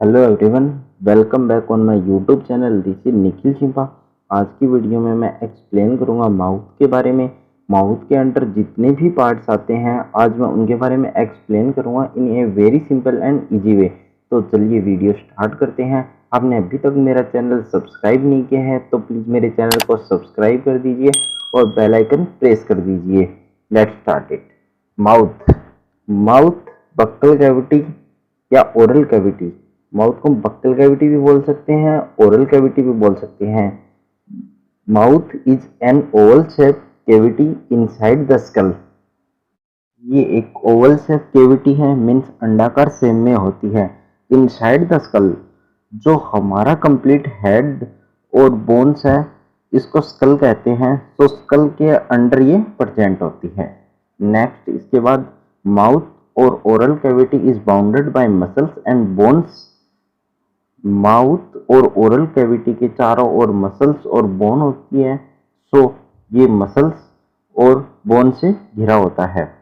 Hello everyone, welcome back on my YouTube channel. This is Nikhil Chimpa. आज की video में मैं एक्सप्लेन करूंगा माउथ के बारे में। माउथ के अंदर जितने भी पार्ट्स आते हैं आज मैं उनके बारे में एक्सप्लेन करूंगा in a very simple and easy way. तो चलिए वीडियो स्टार्ट करते हैं। आपने अभी तक मेरा चैनल सब्सक्राइब नहीं किया है तो प्लीज़ मेरे चैनल को सब्सक्राइब कर दीजिए और बेल आइकन प्रेस कर दीजिए। Let's start it. Mouth mouth buccal cavity या ओरल कैविटी। माउथ को बक्कल कैविटी भी बोल सकते हैं, ओरल कैविटी भी बोल सकते हैं। Mouth is an Oval shape cavity inside the skull. ये एक ओवल शेप कैविटी है, मीन्स अंडाकार शेप में होती है। इनसाइड द स्कल, जो हमारा कंप्लीट हेड और बोन्स है इसको स्कल कहते हैं, तो स्कल के अंडर ये प्रेजेंट होती है। नेक्स्ट इसके बाद माउथ और oral cavity is bounded by muscles and bones. Mouth और ओरल कैविटी के चारों ओर मसल्स और बोन होती है, सो ये मसल्स और बोन से घिरा होता है।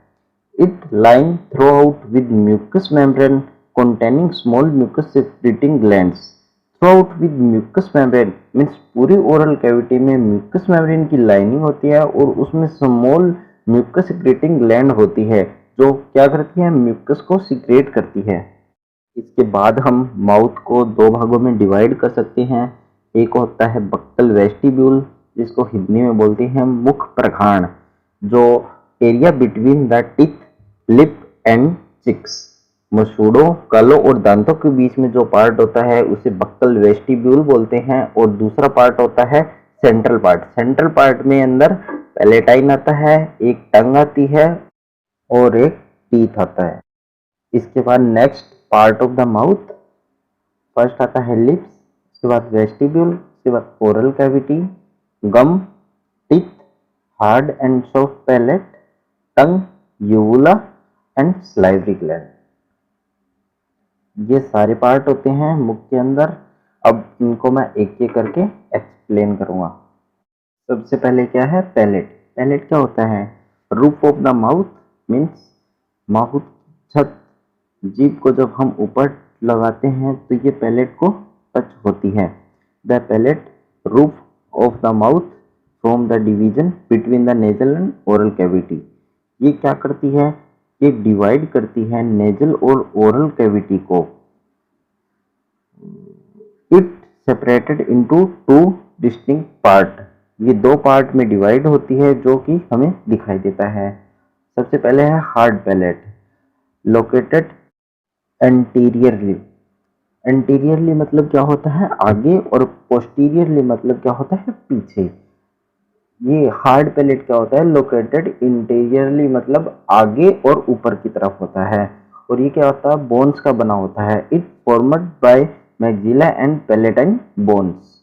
It line throughout with mucus membrane containing small mucus secreting glands। Throughout with mucus membrane means पूरी ओरल कैविटी में म्यूकस मेम्ब्रेन की लाइनिंग होती है और उसमें स्मॉल म्यूकस सिक्रेटिंग ग्लैंड होती है जो क्या करती है, म्यूकस को सिक्रेट करती है। इसके बाद हम माउथ को दो भागों में डिवाइड कर सकते हैं। एक होता है बक्कल वेस्टिब्यूल, जिसको हिंदी में बोलते हैं मुख प्रघाण, जो area between the teeth, lip and cheeks. मसूड़ों, कलों और दांतों के बीच में जो पार्ट होता है उसे बक्कल वेस्टिब्यूल बोलते हैं। और दूसरा पार्ट होता है सेंट्रल पार्ट। सेंट्रल पार्ट में अंदर पैलेटाइन आता है, एक टंग आती है और एक टीथ आता है। इसके बाद next part of the mouth, first आता है लिप्स, उसके बाद वेस्टिब्यूल, उसके बाद oral cavity, gum, teeth, hard and soft palate, tongue, uvula and salivary gland. ये सारे पार्ट होते हैं मुख के अंदर। अब इनको मैं एक एक करके एक्सप्लेन करूंगा। सबसे पहले क्या है, पैलेट। पैलेट क्या होता है, roof of the mouth, means mouth छत। जीभ को जब हम ऊपर लगाते हैं तो ये पैलेट को टच होती है। The palate roof of the mouth from the division between the nasal and oral cavity. ये क्या करती है, ये डिवाइड करती है नेजल और ओरल कैविटी को। It separated into two distinct part. ये दो पार्ट में डिवाइड होती है जो कि हमें दिखाई देता है। सबसे पहले है hard palate, located anteriorly. Anteriorly मतलब क्या होता है, आगे, और पोस्टीरियरली मतलब क्या होता है, पीछे। ये हार्ड पैलेट क्या होता है, लोकेटेड इंटीरियरली मतलब आगे और ऊपर की तरफ होता है। और ये क्या होता है, बोन्स का बना होता है। It formed by maxilla and palatine bones.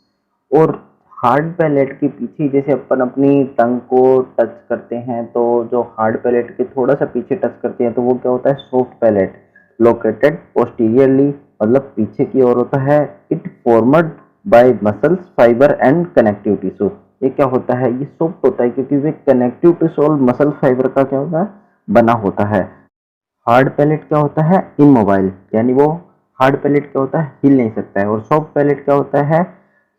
और हार्ड पैलेट के पीछे जैसे अपन अपनी टंग को टच करते हैं तो जो हार्ड पैलेट के थोड़ा सा पीछे टच करते हैं तो वो क्या होता है, सॉफ्ट पैलेट। लोकेटेड पोस्टीरियरली मतलब पीछे की ओर होता है। It formed by muscles, fibre and connective tissue. ये क्या होता है, ये सॉफ्ट होता है क्योंकि वे कनेक्टिव टिश्यू और मसल फाइबर का क्या होता है, बना होता है। हार्ड पैलेट क्या होता है, इमोबाइल, यानी वो हार्ड पैलेट क्या होता है, हिल नहीं सकता है। और सॉफ्ट पैलेट क्या होता है,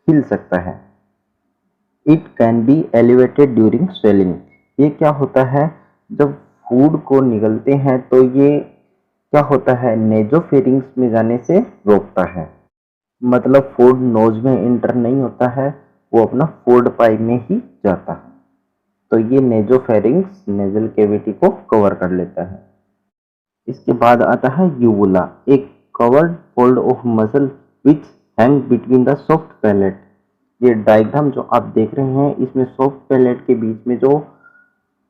हिल सकता है। It can be elevated during swelling. ये क्या होता है, जब फूड को निगलते हैं तो ये क्या होता है, नेजोफेरिंग्स में जाने से रोकता है। मतलब फूड नोज में इंटर नहीं होता है, वो अपना फूड पाइप में ही जाता है। तो ये नेजोफेरिंग्स नेजल कैविटी को कवर कर लेता है। इसके बाद आता है यूवुला, एक covered fold of muscle which hang between the soft palate. ये डायग्राम जो आप देख रहे हैं इसमें सॉफ्ट पैलेट के बीच में जो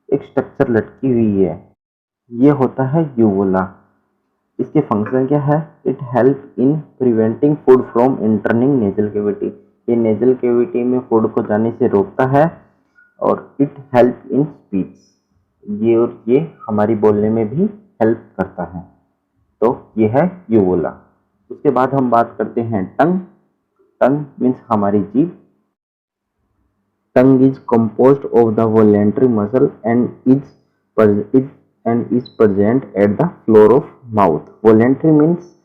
एक स्ट्रक्चर लटकी हुई है ये होता है यूवुला। इसके फंक्शन क्या है, it help in preventing food from entering nasal cavity. ये नेजल कैविटी में फूड को जाने से रोकता है। और इट हेल्प इन स्पीच, ये और ये हमारी बोलने में भी हेल्प करता है। तो ये है यूवुला। उसके बाद हम बात करते हैं टंग। टंग मीन्स हमारी जीभ। Tongue is composed of the voluntary muscle and is present at the floor of mouth. Voluntary means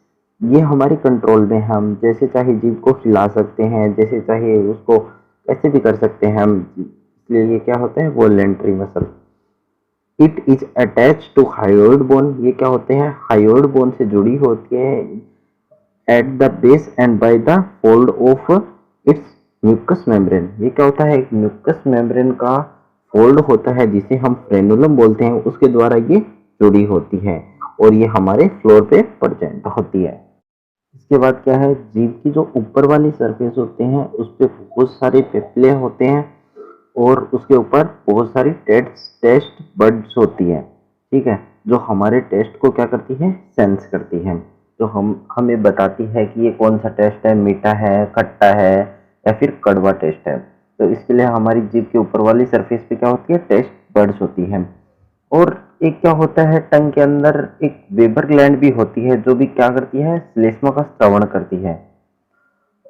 ये हमारे कंट्रोल में है, हम जैसे चाहे जीभ को हिला सकते हैं, जैसे चाहे उसको ऐसे भी कर सकते हैं हम, इसलिए ये क्या होता है, voluntary muscle. It is attach to hyoid bone, ये क्या होते हैं, हायोइड बोन से जुड़ी होती है, at the base and by the fold of its mucus membrane. ये क्या होता है, एक म्यूकस मेम्ब्रेन का फोल्ड होता है जिसे हम फ्रेनुलम बोलते हैं, उसके द्वारा ये जुड़ी होती है और ये हमारे फ्लोर पे प्रेजेंट होती है। इसके बाद क्या है, जीभ की जो ऊपर वाली सरफेस होते हैं उस पे बहुत सारे पेपिले होते हैं और उसके ऊपर बहुत सारी टेस्ट बड्स होती है, ठीक है, जो हमारे टेस्ट को क्या करती है, सेंस करती है, जो हमें बताती है कि ये कौन सा टेस्ट है, मीठा है, खट्टा है या फिर कड़वा टेस्ट है। तो इसके लिए हमारी जीभ के ऊपर वाली सरफेस पे क्या होती है, टेस्ट बड्स होती है। और एक क्या होता है, टंग के अंदर एक वेबर ग्लैंड भी होती है जो भी क्या करती है, श्लेष्मा का श्रवण करती है।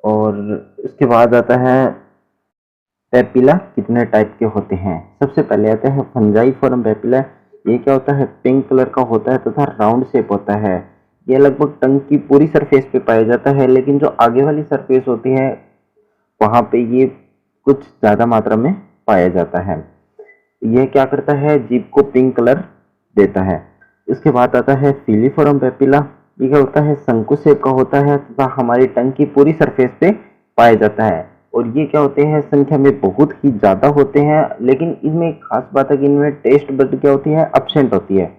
और इसके बाद आता है पेपिला कितने टाइप के होते हैं। सबसे पहले आता है फंजाइफोरम पेपिला। ये क्या होता है, पिंक कलर का होता है तथा राउंड शेप होता है। ये लगभग टंग की पूरी सरफेस पे पाया जाता है, लेकिन जो आगे वाली सरफेस होती है वहां पे ये कुछ ज्यादा मात्रा में पाया जाता है। यह क्या करता है, जीभ को पिंक कलर देता है। इसके बाद आता है फिलीफोरम पेपिला। ये क्या होता है, शंकु शेप का होता है तथा हमारी टंग की पूरी सरफेस पे पाया जाता है। और ये क्या होते हैं, संख्या में बहुत ही ज्यादा होते हैं, लेकिन इनमें एक खास बात है कि इनमें टेस्ट बड क्या होती है, एब्सेंट होती है।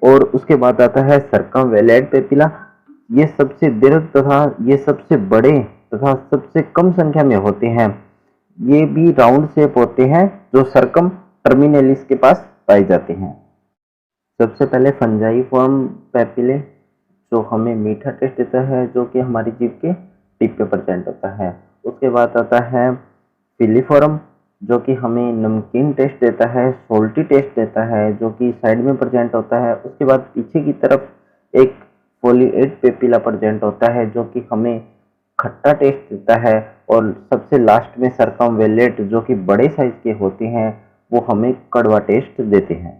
और उसके बाद आता है सर्कमवेलेंट पेपिला। ये सबसे दीर्घ तथा ये सबसे बड़े तथा सबसे कम संख्या में होते हैं। ये भी राउंड शेप होते हैं जो सर्कम टर्मिनलिस के पास पाए जाते हैं। सबसे पहले फंजाइफॉर्म पेपिले जो हमें मीठा टेस्ट देता है, जो कि हमारी जीभ के टिप पे प्रेजेंट होता है। उसके बाद आता है फिलीफॉर्म जो कि हमें नमकीन टेस्ट देता है, सोल्टी टेस्ट देता है, जो कि साइड में प्रेजेंट होता है। उसके बाद पीछे की तरफ एक फोलिएट पेपिला प्रेजेंट होता है जो कि हमें खट्टा टेस्ट देता है। और सबसे लास्ट में सर्कमवेलेट जो कि बड़े साइज के होते हैं, वो हमें कड़वा टेस्ट देते हैं।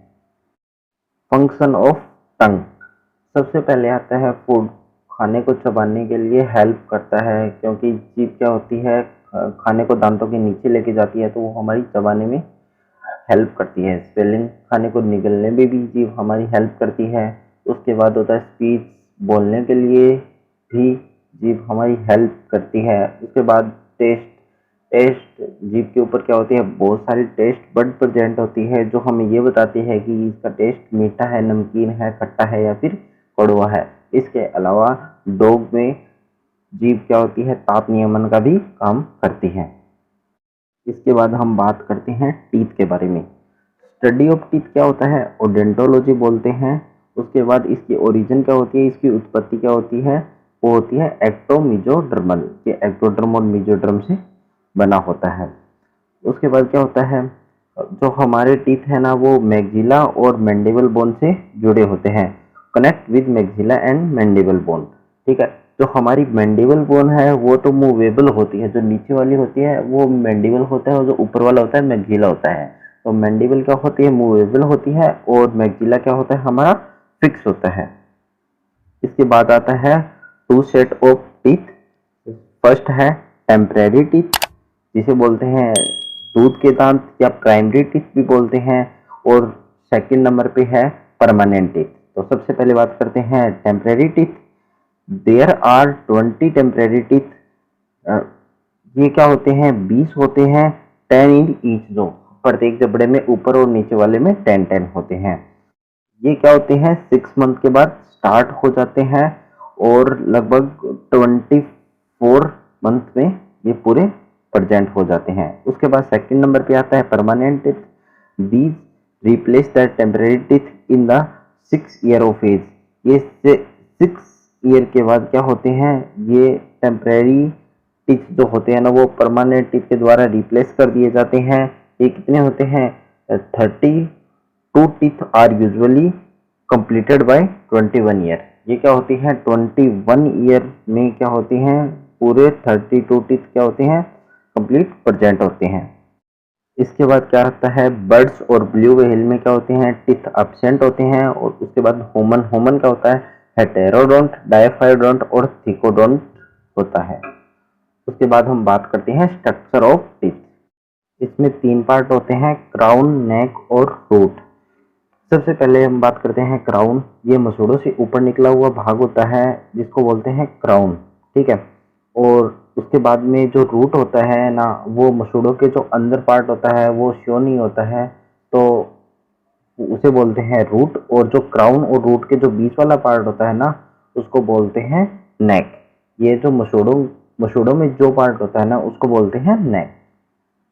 Function of tongue. सबसे पहले आता है फूड, खाने को चबाने के लिए हेल्प करता है, क्योंकि जीभ क्या होती है, खाने को दांतों के नीचे लेके जाती है, तो वो हमारी चबाने में हेल्प करती है। स्पेलिंग, खाने को निगलने में भी जीभ हमारी हेल्प करती है। उसके बाद होता है स्पीच, बोलने के लिए भी जीभ हमारी हेल्प करती है। उसके बाद टेस्ट, टेस्ट जीभ के ऊपर क्या होती है, बहुत सारी टेस्ट बड प्रेजेंट होती है जो हमें ये बताती है कि इसका टेस्ट मीठा है, नमकीन है, खट्टा है या फिर कड़वा है। इसके अलावा डॉग में जीभ क्या होती है, ताप नियमन का भी काम करती है। इसके बाद हम बात करते हैं टीथ के बारे में। स्टडी ऑफ टीथ क्या होता है, ओडेंटोलॉजी बोलते हैं। उसके बाद इसकी ओरिजिन क्या होती है, इसकी उत्पत्ति क्या होती है, वो होती है एक्टोमीजोडर्मल। ये एक्टोडर्म और मीजोडर्म से बना होता है। उसके बाद क्या होता है, जो हमारे टीथ है ना, वो मैक्सिला और मैंडिबल बोन से जुड़े होते हैं, connect with maxilla and mandible bone, ठीक है। जो हमारी मैंडिबल बोन है वो तो मूवेबल होती है, जो नीचे वाली होती है वो मैंडिबल होता है और जो ऊपर वाला होता है मैक्सिला होता है। तो मैंडिबल क्या होती है, मूवेबल होती है, और मैक्सिला क्या होता है, हमारा फिक्स होता है। इसके बाद आता है two set of teeth. First है टेम्परेरी टीथ, जिसे बोलते हैं दूध के दांत या प्राइमरी टीथ भी बोलते हैं। और सेकंड नंबर पे है परमानेंट टीथ। तो सबसे पहले बात करते हैं temporary teeth. There are 20 temporary teeth. ये क्या होते हैं, 20 होते हैं, 10 इन ईच, जो प्रत्येक जबड़े में ऊपर और नीचे वाले में 10-10 होते हैं। ये क्या होते हैं, 6 मंथ के बाद स्टार्ट हो जाते हैं और लगभग 24 मंथ में ये पूरे प्रेजेंट हो जाते हैं। उसके बाद सेकंड नंबर पे आता है permanent teeth. These replace the temporary teeth in the 6 year of age. ये 6 ईयर के बाद क्या होते हैं, ये टेम्परेरी टीथ जो होते हैं ना, वो परमानेंट टीथ के द्वारा रिप्लेस कर दिए जाते हैं। ये कितने होते हैं, 32 teeth are usually completed by 21 year. ये क्या होती हैं, 21 ईयर में क्या होती हैं, पूरे 32 टीथ क्या होते हैं, कंप्लीट प्रेजेंट होते हैं। इसके बाद क्या होता है, बर्ड्स और ब्लू व्हेल में क्या होते हैं, टीथ एब्सेंट होते हैं। और उसके बाद ह्यूमन, ह्यूमन क्या होता है, हेटेरोडोंट, डायफाइडोंट और थिकोडोंट होता है। उसके बाद हम बात करते हैं स्ट्रक्चर ऑफ टीथ। इसमें 3 पार्ट होते हैं, क्राउन, नेक और रूट। सबसे पहले हम बात करते हैं क्राउन। ये मसूड़ों से ऊपर निकला हुआ भाग होता है जिसको बोलते हैं क्राउन, ठीक है। और उसके बाद में जो रूट होता है ना, वो मसूड़ों के जो अंदर पार्ट होता है वो शो नहीं होता है, तो उसे बोलते हैं रूट। और जो क्राउन और रूट के जो बीच वाला पार्ट होता है ना, उसको बोलते हैं नेक। ये जो मसूड़ों में जो पार्ट होता है ना, उसको बोलते हैं नेक।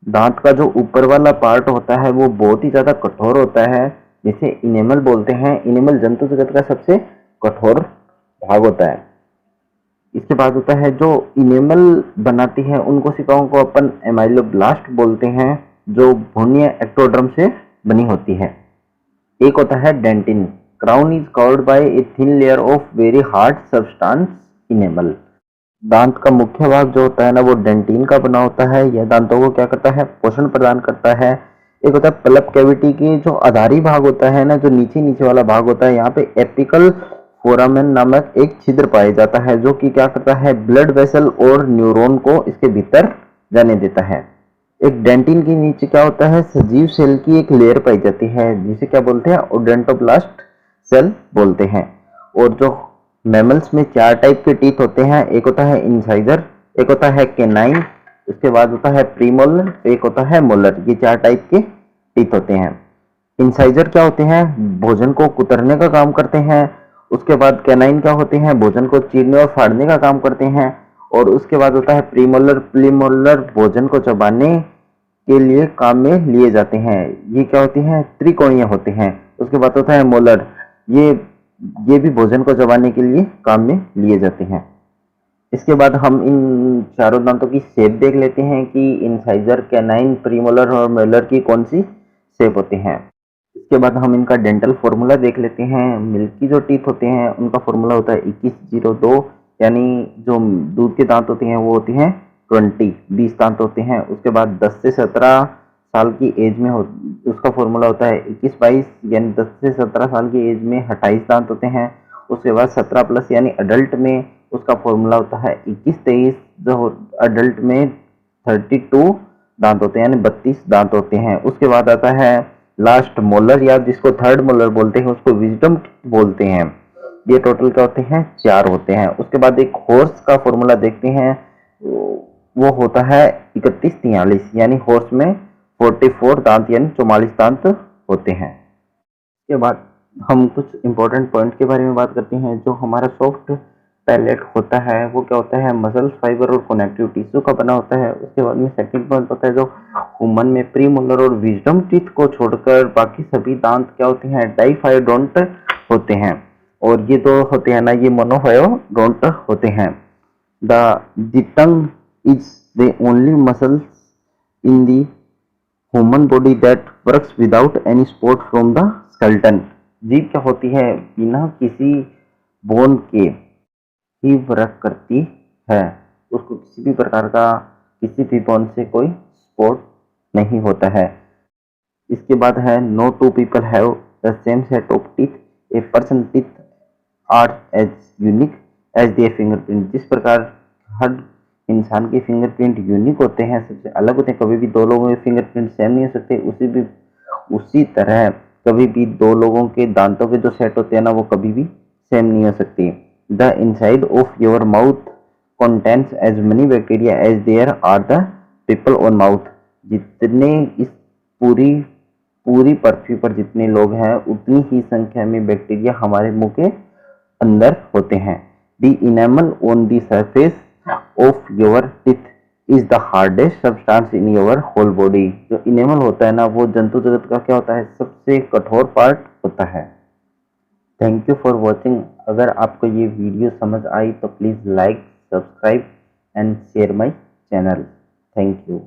दांत का जो ऊपर वाला पार्ट होता है वो बहुत ही ज्यादा कठोर होता है, जिसे इनेमल बोलते हैं। इनेमल जंतु जगत का सबसे कठोर भाग होता है। इसके बाद होता है जो इनेमल बनाती है उन कोशिकाओं को अपन एमाइलोब्लास्ट बोलते हैं, जो भ्रूणीय एक्टोडर्म से बनी होती है। एक होता है dentin. Crown is covered by a thin layer of very hard substance enamel. दांत का मुख्य भाग जो होता है ना, वो डेंटिन का बना होता है। यह दांतों को क्या करता है, पोषण प्रदान करता है। एक होता है पल्प कैविटी की जो आधारी भाग होता है ना, जो नीचे नीचे वाला भाग होता है, यहाँ पे एपिकल फोरामेन नामक एक छिद्र पाया जाता है, जो कि क्या करता है, ब्लड वेसल और न्यूरॉन को इसके भीतर जाने देता है। एक डेंटिन के नीचे क्या होता है, सजीव सेल की एक लेयर पाई जाती है, जिसे क्या बोलते हैं, ओडेंटोब्लास्ट सेल बोलते हैं। और जो मैमल्स में 4 टाइप के टीथ होते हैं। एक होता है इंसाइजर, एक होता है केनाइन, उसके बाद होता है प्रीमोलर, एक होता है मोलर। ये 4 टाइप के टीथ होते हैं। इंसाइजर क्या होते हैं, भोजन को कुतरने का काम करते हैं। उसके बाद कैनाइन क्या होते हैं, भोजन को चीरने और फाड़ने का काम करते हैं। और उसके बाद होता है प्रीमोलर। प्रीमोलर भोजन को चबाने के लिए काम में लिए जाते हैं। ये क्या होते हैं, त्रिकोणीय होते हैं। उसके बाद होता है मोलर। ये ये भी भोजन को चबाने के लिए काम में लिए जाते हैं। इसके बाद हम इन चारों दांतों की शेप देख लेते हैं कि इंसाइजर, कैनाइन, प्रीमोलर और मोलर की कौन सी शेप होती हैं। इसके बाद हम इनका डेंटल फॉर्मूला देख लेते हैं। मिल्की जो टीथ होते हैं उनका फॉर्मूला होता है 2102, यानी जो दूध के दांत होते हैं वो होती हैं 20 दांत होते हैं। उसके बाद 10 से 17 साल की एज में उसका फॉर्मूला होता है 2122, यानी 10 से 17 साल की एज में 28 दांत होते हैं। उसके बाद 17 प्लस यानी अडल्ट में उसका फॉर्मूला होता है 2123, जो अडल्ट में 32 दांत होते हैं, यानी 32 दांत होते हैं। उसके बाद आता है लास्ट मोलर, या जिसको थर्ड मोलर बोलते हैं, उसको विजडम बोलते हैं। ये टोटल क्या होते हैं, 4 होते हैं। उसके बाद एक हॉर्स का फॉर्मूला देखते हैं, वो होता है 3143, यानी हॉर्स में 44 दांत यानी 44 दांत होते हैं। इसके बाद हम कुछ इंपॉर्टेंट पॉइंट के बारे में बात करते हैं। जो हमारा सॉफ्ट पैलेट होता है वो क्या होता है, मसल फाइबर और कनेक्टिव टिश्यू का बना होता है। उसके बाद में सेकंड पॉइंट होता है जो ह्यूमन में प्रीमोलर और विजडम टीथ को छोड़कर बाकी सभी दांत क्या होते हैं, डाइफाइडोंट होते हैं। और ये दो होते हैं ना, ये मोनोफायोडोंट होते हैं। The tongue is the only muscle in the human body that works without any support from the skeleton. जीभ क्या होती है, बिना किसी बोन के ही वर्क करती है। उसको किसी भी प्रकार का किसी भी बोन से कोई सपोर्ट नहीं होता है। इसके बाद है no two people have the same set of teeth, a person teeth are as unique as their fingerprint. जिस प्रकार हर इंसान के फिंगरप्रिंट यूनिक होते हैं, सबसे अलग होते हैं, कभी भी 2 लोगों के फिंगरप्रिंट सेम नहीं हो सकते, उसी तरह कभी भी 2 लोगों के दांतों के जो सेट होते हैं ना, वो कभी भी सेम नहीं हो सकती। The inside of your mouth contains as many bacteria as there are the people on mouth। जितने इस पूरी पूरी पृथ्वी पर जितने लोग हैं, उतनी ही संख्या में बैक्टीरिया हमारे मुंह के अंदर होते हैं। The enamel on the surface of your teeth is the hardest substance in your whole body। जो इनेमल होता है ना, वो जंतु जगत का क्या होता है, सबसे कठोर पार्ट होता है। Thank you for watching. अगर आपको ये वीडियो समझ आई तो please like, subscribe and share my channel. Thank you.